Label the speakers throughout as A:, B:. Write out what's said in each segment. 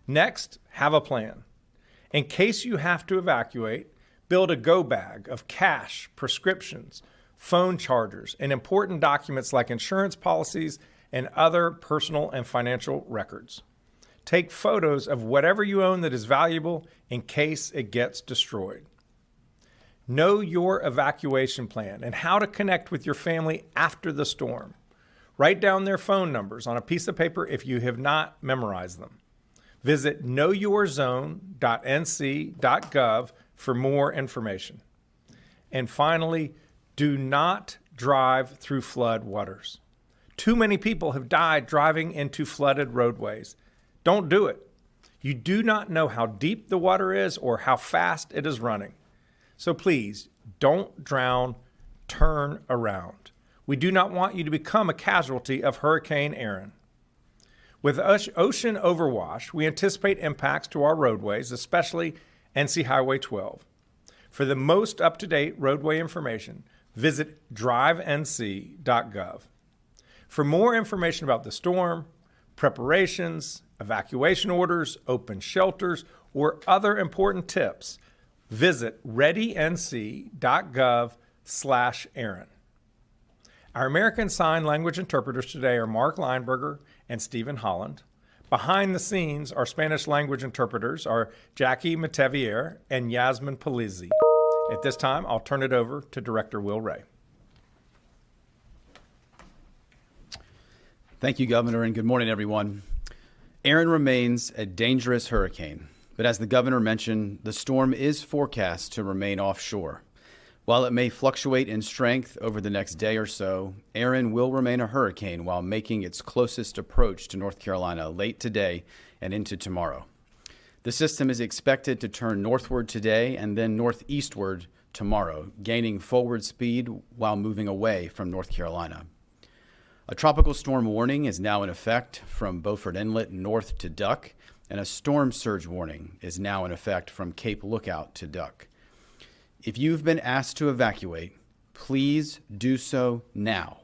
A: Next, have a plan. In case you have to evacuate, build a go bag of cash, prescriptions, phone chargers, and important documents like insurance policies and other personal and financial records. Take photos of whatever you own that is valuable in case it gets destroyed. Know your evacuation plan and how to connect with your family after the storm. Write down their phone numbers on a piece of paper if you have not memorized them. Visit knowyourzone.nc.gov for more information. And finally, do not drive through flood waters. Too many people have died driving into flooded roadways. Don't do it. You do not know how deep the water is or how fast it is running. So please, don't drown, turn around. We do not want you to become a casualty of Hurricane Erin. With ocean overwash, we anticipate impacts to our roadways, especially NC Highway 12. For the most up-to-date roadway information, visit drivenc.gov. For more information about the storm, preparations, evacuation orders, open shelters, or other important tips, visit readync.gov/Erin. Our American Sign Language interpreters today are Mark Lineberger and Stephen Holland. Behind the scenes, our Spanish language interpreters are Jackie Matevier and Yasmin Palizzi. At this time, I'll turn it over to Director Will Ray.
B: Thank you, Governor, and good morning, everyone. Erin remains a dangerous hurricane, but as the governor mentioned, the storm is forecast to remain offshore. While it may fluctuate in strength over the next day or so, Erin will remain a hurricane while making its closest approach to North Carolina late today and into tomorrow. The system is expected to turn northward today and then northeastward tomorrow, gaining forward speed while moving away from North Carolina. A tropical storm warning is now in effect from Beaufort Inlet north to Duck, and a storm surge warning is now in effect from Cape Lookout to Duck. If you've been asked to evacuate, please do so now,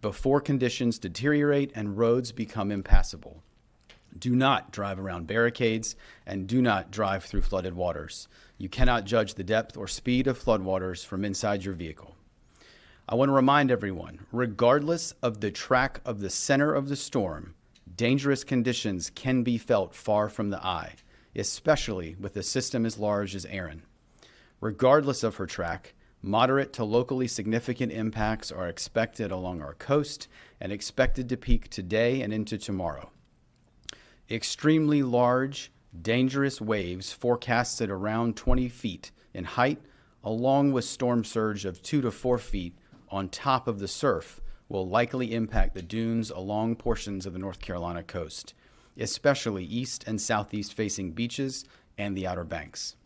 B: before conditions deteriorate and roads become impassable. Do not drive around barricades and do not drive through flooded waters. You cannot judge the depth or speed of floodwaters from inside your vehicle. I want to remind everyone, regardless of the track of the center of the storm, dangerous conditions can be felt far from the eye, especially with a system as large as Erin. Regardless of her track, moderate to locally significant impacts are expected along our coast and expected to peak today and into tomorrow. Extremely large, dangerous waves forecasted around 20 feet in height, along with storm surge of 2 to 4 feet on top of the surf, will likely impact the dunes along portions of the North Carolina coast, especially east and southeast facing beaches and the Outer Banks.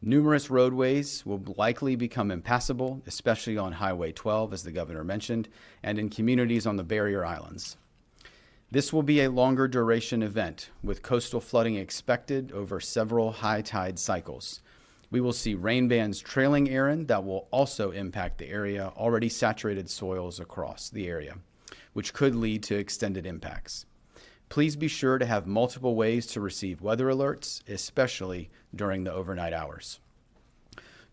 B: Numerous roadways will likely become impassable, especially on Highway 12, as the governor mentioned, and in communities on the barrier islands. This will be a longer duration event, with coastal flooding expected over several high tide cycles. We will see rain bands trailing Erin that will also impact the area, already saturated soils across the area, which could lead to extended impacts. Please be sure to have multiple ways to receive weather alerts, especially during the overnight hours.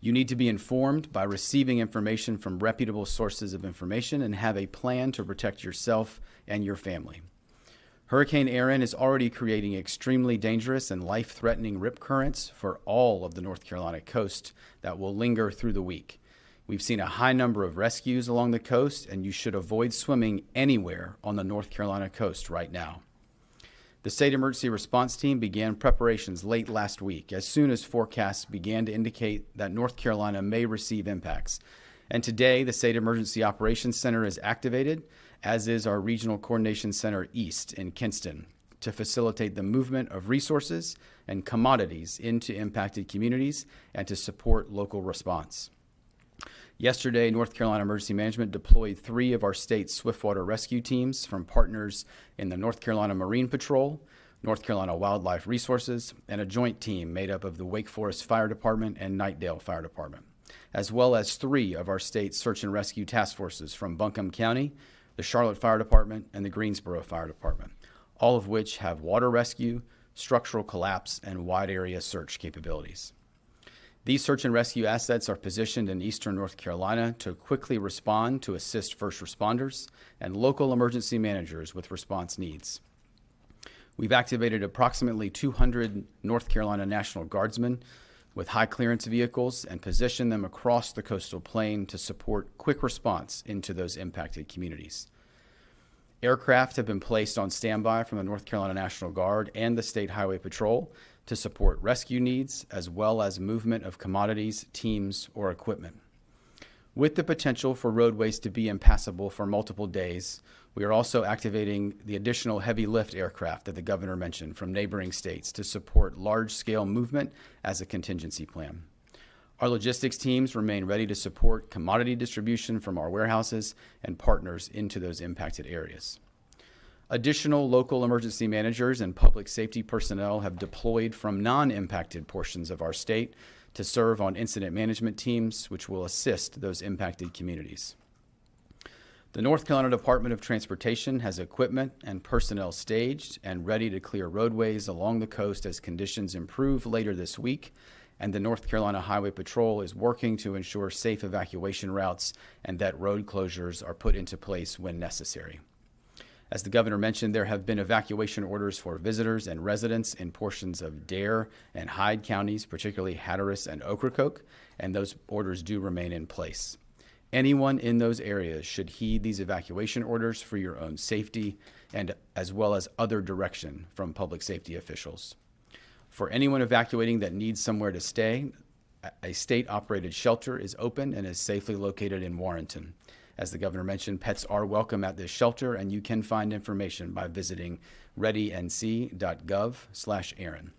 B: You need to be informed by receiving information from reputable sources of information and have a plan to protect yourself and your family. Hurricane Erin is already creating extremely dangerous and life-threatening rip currents for all of the North Carolina coast that will linger through the week. We've seen a high number of rescues along the coast, and you should avoid swimming anywhere on the North Carolina coast right now. The State Emergency Response Team began preparations late last week as soon as forecasts began to indicate that North Carolina may receive impacts. And today, the State Emergency Operations Center is activated, as is our Regional Coordination Center East in Kinston, to facilitate the movement of resources and commodities into impacted communities and to support local response. Yesterday, North Carolina Emergency Management deployed 3 of our state's swiftwater rescue teams from partners in the North Carolina Marine Patrol, North Carolina Wildlife Resources, and a joint team made up of the Wake Forest Fire Department and Knightdale Fire Department, as well as 3 of our state's search and rescue task forces from Buncombe County, the Charlotte Fire Department, and the Greensboro Fire Department, all of which have water rescue, structural collapse, and wide area search capabilities. These search and rescue assets are positioned in eastern North Carolina to quickly respond to assist first responders and local emergency managers with response needs. We've activated approximately 200 North Carolina National Guardsmen with high clearance vehicles and positioned them across the coastal plain to support quick response into those impacted communities. Aircraft have been placed on standby from the North Carolina National Guard and the State Highway Patrol to support rescue needs as well as movement of commodities, teams, or equipment. With the potential for roadways to be impassable for multiple days, we are also activating the additional heavy lift aircraft that the governor mentioned from neighboring states to support large-scale movement as a contingency plan. Our logistics teams remain ready to support commodity distribution from our warehouses and partners into those impacted areas. Additional local emergency managers and public safety personnel have deployed from non-impacted portions of our state to serve on incident management teams, which will assist those impacted communities. The North Carolina Department of Transportation has equipment and personnel staged and ready to clear roadways along the coast as conditions improve later this week, and the North Carolina Highway Patrol is working to ensure safe evacuation routes and that road closures are put into place when necessary. As the governor mentioned, there have been evacuation orders for visitors and residents in portions of Dare and Hyde counties, particularly Hatteras and Ocracoke, and those orders do remain in place. Anyone in those areas should heed these evacuation orders for your own safety and as well as other direction from public safety officials. For anyone evacuating that needs somewhere to stay, a state-operated shelter is open and is safely located in Warrenton. As the governor mentioned, pets are welcome at this shelter, and you can find information by visiting readync.gov/Erin.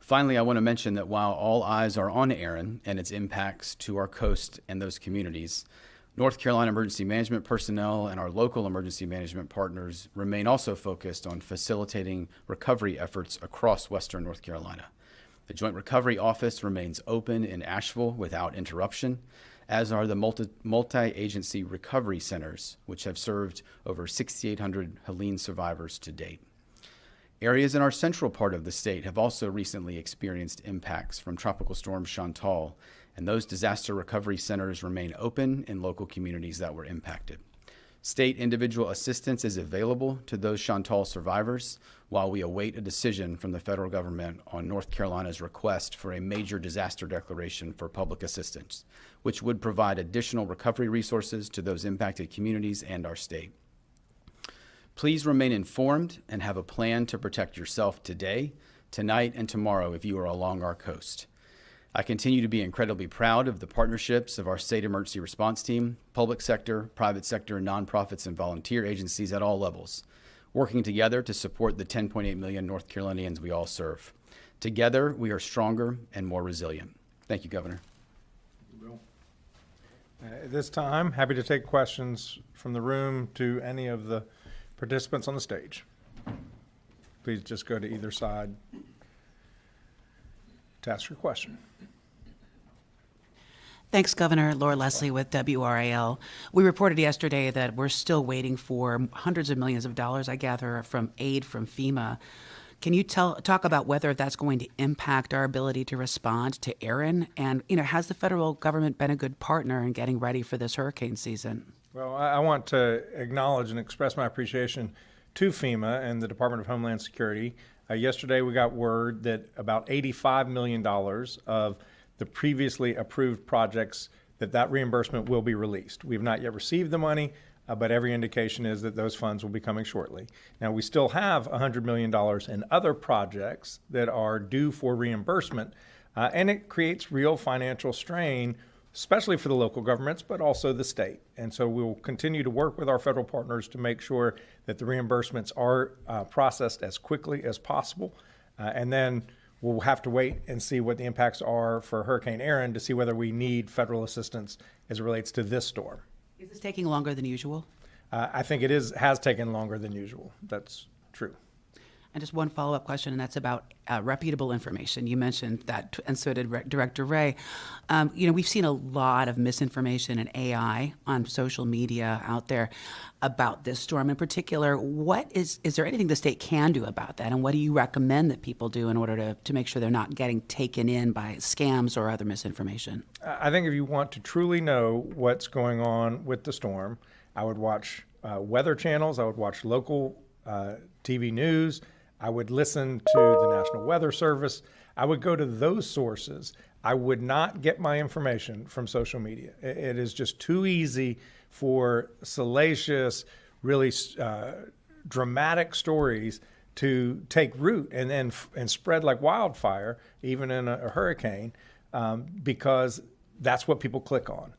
B: Finally, I want to mention that while all eyes are on Erin and its impacts to our coast and those communities, North Carolina emergency management personnel and our local emergency management partners remain also focused on facilitating recovery efforts across Western North Carolina. The Joint Recovery Office remains open in Asheville without interruption, as are the multi-agency recovery centers, which have served over 6,800 Helene survivors to date. Areas in our central part of the state have also recently experienced impacts from Tropical Storm Chantal, and those disaster recovery centers remain open in local communities that were impacted. State individual assistance is available to those Chantal survivors while we await a decision from the federal government on North Carolina's request for a major disaster declaration for public assistance, which would provide additional recovery resources to those impacted communities and our state. Please remain informed and have a plan to protect yourself today, tonight, and tomorrow if you are along our coast. I continue to be incredibly proud of the partnerships of our state emergency response team, public sector, private sector, nonprofits, and volunteer agencies at all levels, working together to support the 10.8 million North Carolinians we all serve. Together, we are stronger and more resilient. Thank you, Governor.
A: At this time, happy to take questions from the room to any of the participants on the stage. Please just go to either side to ask your question.
C: Thanks, Governor. Laura Leslie with WRAL. We reported yesterday that we're still waiting for hundreds of millions of dollars, I gather, from aid from FEMA. Can you talk about whether that's going to impact our ability to respond to Erin? And, has the federal government been a good partner in getting ready for this hurricane season?
A: Well, I want to acknowledge and express my appreciation to FEMA and the Department of Homeland Security. Yesterday, we got word that about $85 million of the previously approved projects, that reimbursement will be released. We have not yet received the money, but every indication is that those funds will be coming shortly. Now, we still have $100 million in other projects that are due for reimbursement, and it creates real financial strain, especially for the local governments, but also the state. And so we'll continue to work with our federal partners to make sure that the reimbursements are processed as quickly as possible. And then we'll have to wait and see what the impacts are for Hurricane Erin to see whether we need federal assistance as it relates to this storm.
C: Is this taking longer than usual?
A: I think it has taken longer than usual. That's true.
C: And just one follow-up question, and that's about reputable information. You mentioned that, and so did Director Ray. We've seen a lot of misinformation and AI on social media out there about this storm in particular. Is there anything the state can do about that? And what do you recommend that people do in order to make sure they're not getting taken in by scams or other misinformation?
A: I think if you want to truly know what's going on with the storm, I would watch weather channels. I would watch local TV news. I would listen to the National Weather Service. I would go to those sources. I would not get my information from social media. It is just too easy for salacious, really dramatic stories to take root and spread like wildfire, even in a hurricane, because that's what people click on.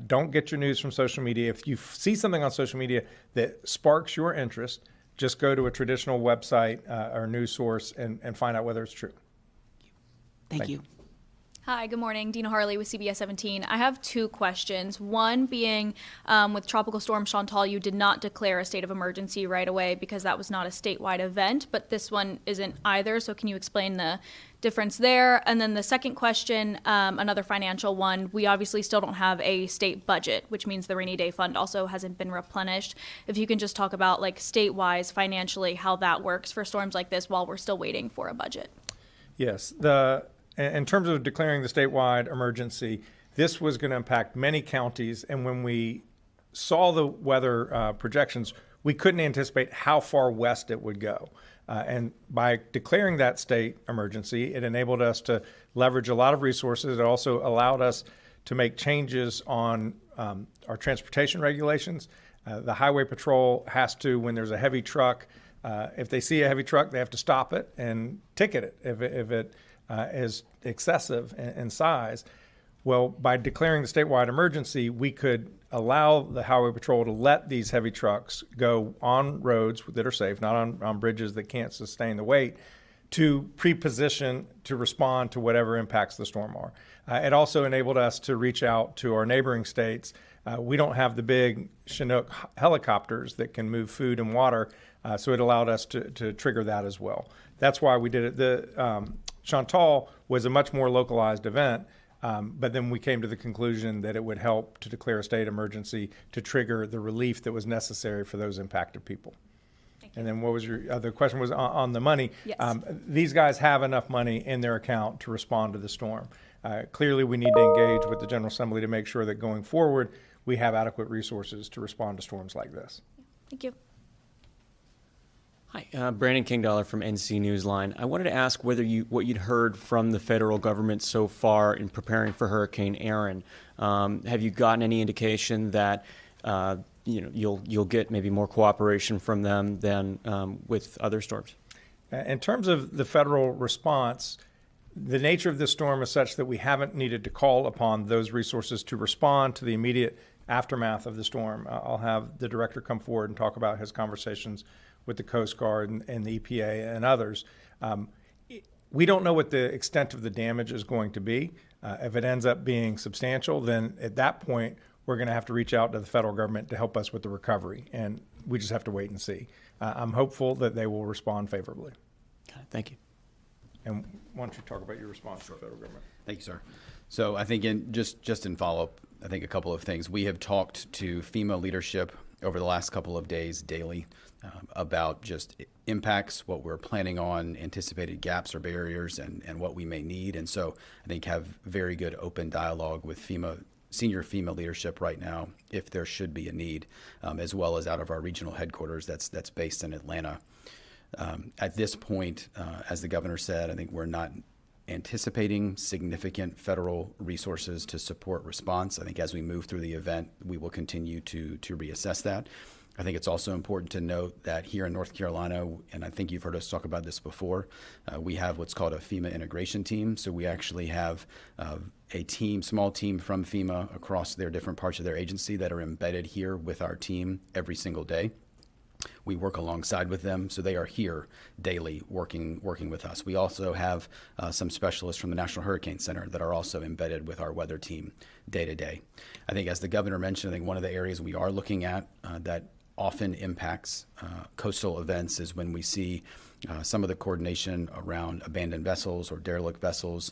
A: Don't get your news from social media. If you see something on social media that sparks your interest, just go to a traditional website or news source and find out whether it's true.
C: Thank you.
D: Hi, good morning. Dina Harley with CBS 17. I have two questions. One being with Tropical Storm Chantal, you did not declare a state of emergency right away because that was not a statewide event, but this one isn't either. So can you explain the difference there? And then the second question, another financial one, we obviously still don't have a state budget, which means the rainy day fund also hasn't been replenished. If you can just talk about like state-wise financially how that works for storms like this while we're still waiting for a budget.
A: Yes. In terms of declaring the statewide emergency, this was going to impact many counties. And when we saw the weather projections, we couldn't anticipate how far west it would go. And by declaring that state emergency, it enabled us to leverage a lot of resources. It also allowed us to make changes on our transportation regulations. The Highway Patrol has to, when there's a heavy truck, if they see a heavy truck, they have to stop it and ticket it if it is excessive in size. Well, by declaring the statewide emergency, we could allow the Highway Patrol to let these heavy trucks go on roads that are safe, not on bridges that can't sustain the weight, to pre-position to respond to whatever impacts the storm are. It also enabled us to reach out to our neighboring states. We don't have the big Chinook helicopters that can move food and water, so it allowed us to trigger that as well. That's why we did it. The Chantal was a much more localized event, but then we came to the conclusion that it would help to declare a state emergency to trigger the relief that was necessary for those impacted people. And then what was your other question was on the money?
D: Yes.
A: These guys have enough money in their account to respond to the storm. Clearly, we need to engage with the General Assembly to make sure that going forward, we have adequate resources to respond to storms like this.
D: Thank you.
E: Hi, Brandon Kingdollar from NC Newsline. I wanted to ask what you'd heard from the federal government so far in preparing for Hurricane Erin. Have you gotten any indication that you'll get maybe more cooperation from them than with other storms?
A: In terms of the federal response, the nature of this storm is such that we haven't needed to call upon those resources to respond to the immediate aftermath of the storm. I'll have the director come forward and talk about his conversations with the Coast Guard and the EPA and others. We don't know what the extent of the damage is going to be. If it ends up being substantial, then at that point, we're going to have to reach out to the federal government to help us with the recovery, and we just have to wait and see. I'm hopeful that they will respond favorably.
E: Okay, thank you.
A: And why don't you talk about your response to the federal government?
B: Thank you, sir. So I think just in follow-up, I think a couple of things. We have talked to FEMA leadership over the last couple of days daily about just impacts, what we're planning on, anticipated gaps or barriers, and what we may need. And so I think have very good open dialogue with senior FEMA leadership right now, if there should be a need, as well as out of our regional headquarters that's based in Atlanta. At this point, as the governor said, I think we're not anticipating significant federal resources to support response. I think as we move through the event, we will continue to reassess that. I think it's also important to note that here in North Carolina, and I think you've heard us talk about this before, we have what's called a FEMA integration team. So we actually have a small team from FEMA across their different parts of their agency that are embedded here with our team every single day. We work alongside with them, so they are here daily working with us. We also have some specialists from the National Hurricane Center that are also embedded with our weather team day to day. I think as the governor mentioned, I think one of the areas we are looking at that often impacts coastal events is when we see some of the coordination around abandoned vessels or derelict vessels,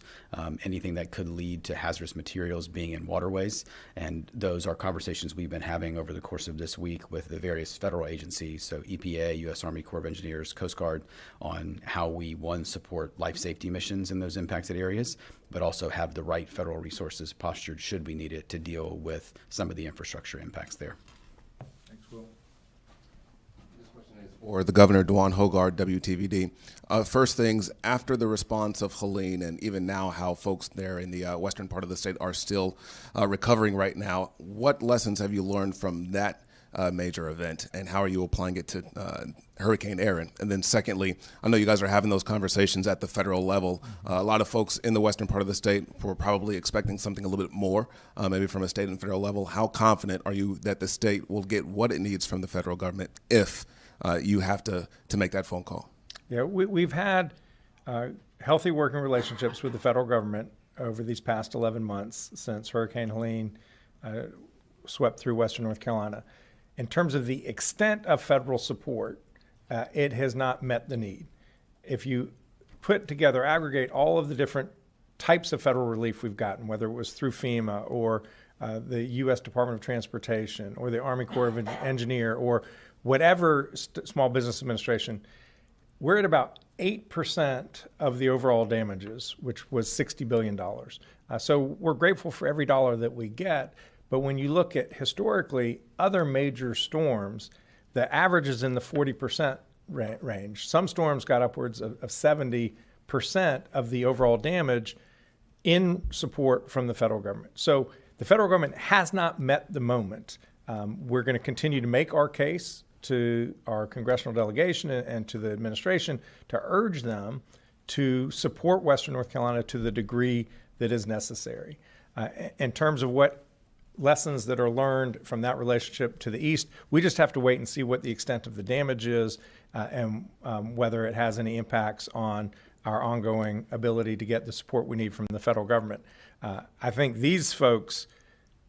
B: anything that could lead to hazardous materials being in waterways. And those are conversations we've been having over the course of this week with the various federal agencies, so EPA, U.S. Army Corps of Engineers, Coast Guard, on how we, one, support life safety missions in those impacted areas, but also have the right federal resources postured should we need it to deal with some of the infrastructure impacts there.
A: Thanks, Will.
F: Or the Governor, Dwan Hogard, WTVD. First things, after the response of Helene, and even now how folks there in the western part of the state are still recovering right now, what lessons have you learned from that major event, and how are you applying it to Hurricane Erin? And then secondly, I know you guys are having those conversations at the federal level. A lot of folks in the western part of the state were probably expecting something a little bit more, maybe from a state and federal level. How confident are you that the state will get what it needs from the federal government if you have to make that phone call?
A: Yeah, we've had healthy working relationships with the federal government over these past 11 months since Hurricane Helene swept through western North Carolina. In terms of the extent of federal support, it has not met the need. If you put together, aggregate all of the different types of federal relief we've gotten, whether it was through FEMA or the U.S. Department of Transportation or the Army Corps of Engineer or whatever Small Business Administration, we're at about 8% of the overall damages, which was $60 billion. So we're grateful for every dollar that we get. But when you look at historically other major storms, the average is in the 40% range. Some storms got upwards of 70% of the overall damage in support from the federal government. So the federal government has not met the moment. We're going to continue to make our case to our congressional delegation and to the administration to urge them to support Western North Carolina to the degree that is necessary. In terms of what lessons that are learned from that relationship to the east, we just have to wait and see what the extent of the damage is and whether it has any impacts on our ongoing ability to get the support we need from the federal government. I think these folks,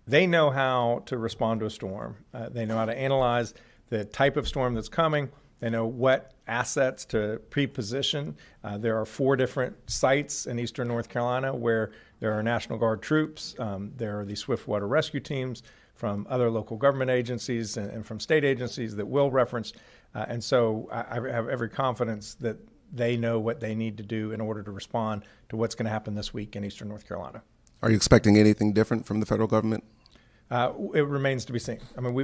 A: they know how to respond to a storm. They know how to analyze the type of storm that's coming. They know what assets to pre-position. There are 4 different sites in eastern North Carolina where there are National Guard troops. There are the swiftwater rescue teams from other local government agencies and from state agencies that Will referenced. And so I have every confidence that they know what they need to do in order to respond to what's going to happen this week in eastern North Carolina.
F: Are you expecting anything different from the federal government?
A: It remains to be seen. I mean,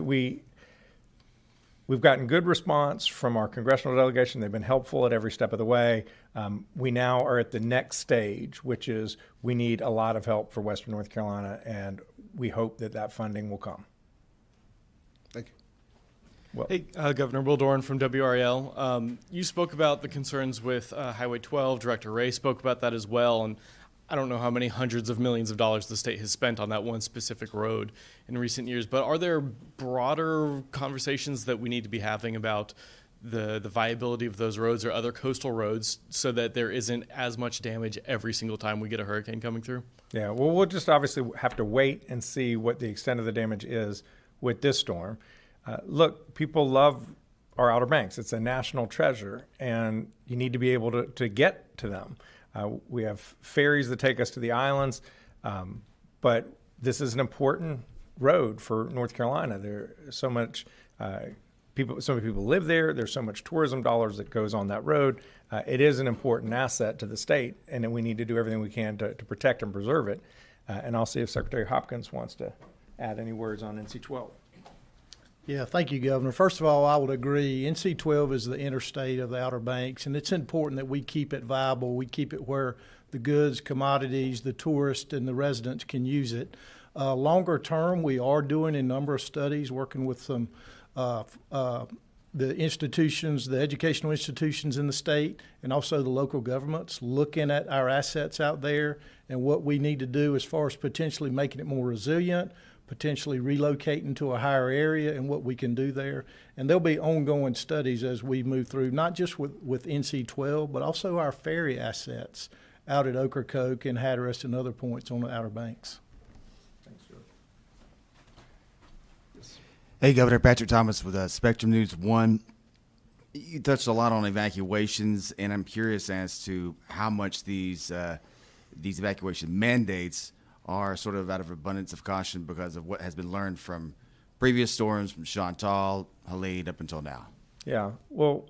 A: we've gotten good response from our congressional delegation. They've been helpful at every step of the way. We now are at the next stage, which is we need a lot of help for Western North Carolina, and we hope that that funding will come.
F: Thank you.
A: Well,
G: Hey, Governor Will Doran from WRAL. You spoke about the concerns with Highway 12. Director Ray spoke about that as well. And I don't know how many hundreds of millions of dollars the state has spent on that one specific road in recent years, but are there broader conversations that we need to be having about the viability of those roads or other coastal roads so that there isn't as much damage every single time we get a hurricane coming through?
A: yeah, well, we'll just obviously have to wait and see what the extent of the damage is with this storm. Look, people love our Outer Banks. It's a national treasure, and you need to be able to get to them. We have ferries that take us to the islands, but this is an important road for North Carolina. There's so many people live there. There's so much tourism dollars that goes on that road. It is an important asset to the state, and we need to do everything we can to protect and preserve it. And I'll see if Secretary Hopkins wants to add any words on NC-12.
H: Yeah, thank you, Governor. First of all, I would agree. NC-12 is the interstate of the Outer Banks, and it's important that we keep it viable. We keep it where the goods, commodities, the tourists, and the residents can use it. Longer term, we are doing a number of studies, working with some the institutions, the educational institutions in the state, and also the local governments, looking at our assets out there and what we need to do as far as potentially making it more resilient, potentially relocating to a higher area and what we can do there. And there'll be ongoing studies as we move through, not just with NC-12, but also our ferry assets out at Ocracoke and Hatteras and other points on the Outer Banks.
A: Thanks, Joe. Yes.
I: Hey, Governor Patrick Thomas with Spectrum News 1. You touched a lot on evacuations, and I'm curious as to how much these evacuation mandates are sort of out of abundance of caution because of what has been learned from previous storms, from Chantal, Helene, up until now.
A: Yeah, well,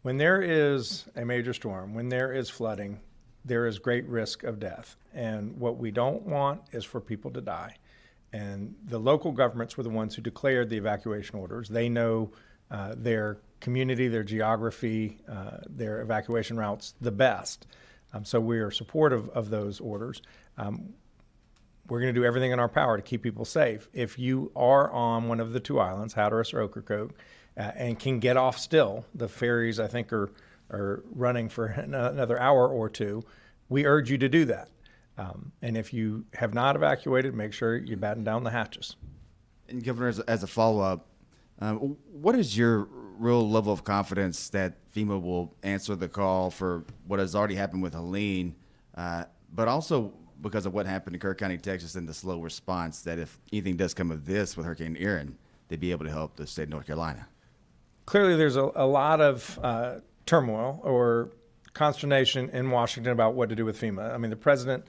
A: when there is a major storm, when there is flooding, there is great risk of death. And what we don't want is for people to die. And the local governments were the ones who declared the evacuation orders. They know their community, their geography, their evacuation routes the best. So we are supportive of those orders. We're going to do everything in our power to keep people safe. If you are on one of the two islands, Hatteras or Ocracoke, and can get off still, the ferries I think are running for another hour or two, we urge you to do that. And if you have not evacuated, make sure you batten down the hatches.
I: And Governor, as a follow-up, what is your real level of confidence that FEMA will answer the call for what has already happened with Helene, but also because of what happened in Kirk County, Texas, and the slow response, that if anything does come of this with Hurricane Erin, they'd be able to help the state of North Carolina?
A: Clearly, there's a lot of turmoil or consternation in Washington about what to do with FEMA. I mean, the president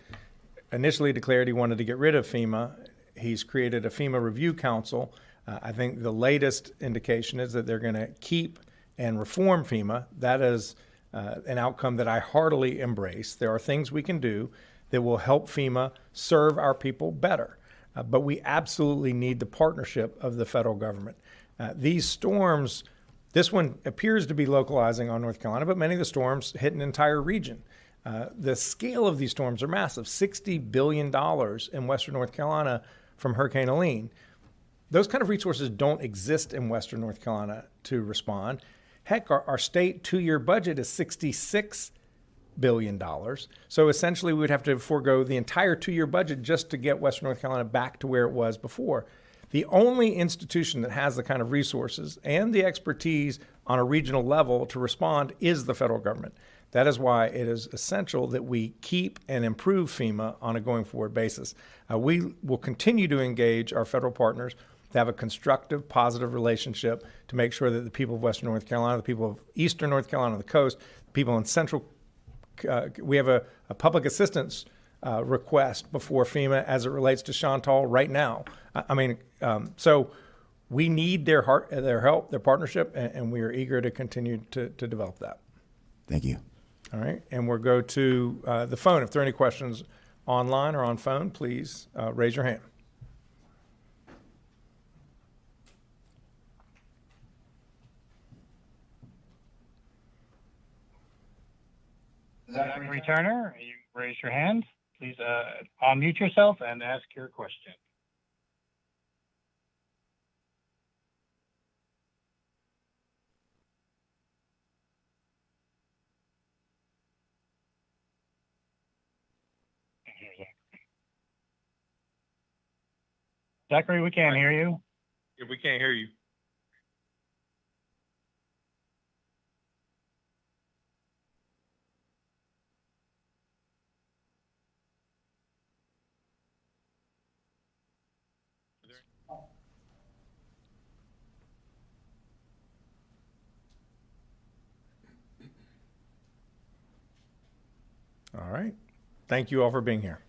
A: initially declared he wanted to get rid of FEMA. He's created a FEMA review council. I think the latest indication is that they're going to keep and reform FEMA. That is an outcome that I heartily embrace. There are things we can do that will help FEMA serve our people better. But we absolutely need the partnership of the federal government. These storms, this one appears to be localizing on North Carolina, but many of the storms hit an entire region. The scale of these storms are massive, $60 billion in Western North Carolina from Hurricane Erin. Those kind of resources don't exist in Western North Carolina to respond. Heck, our state two-year budget is $66 billion. So essentially we would have to forego the entire two-year budget just to get Western North Carolina back to where it was before. The only institution that has the kind of resources and the expertise on a regional level to respond is the federal government. That is why it is essential that we keep and improve FEMA on a going forward basis. We will continue to engage our federal partners to have a constructive, positive relationship to make sure that the people of Western North Carolina, the people of Eastern North Carolina, the coast, people in Central, we have a public assistance request before FEMA as it relates to Chantal right now. So we need their help, their partnership, and we are eager to continue to develop that.
I: Thank you.
A: All right, and we'll go to the phone. If there are any questions online or on phone, please raise your hand.
J: Zachary Turner, you raise your hand. Please unmute yourself and ask your question. Zachary, we can't hear you.
K: Yeah, we can't hear you.
A: All right. Thank you all for being here.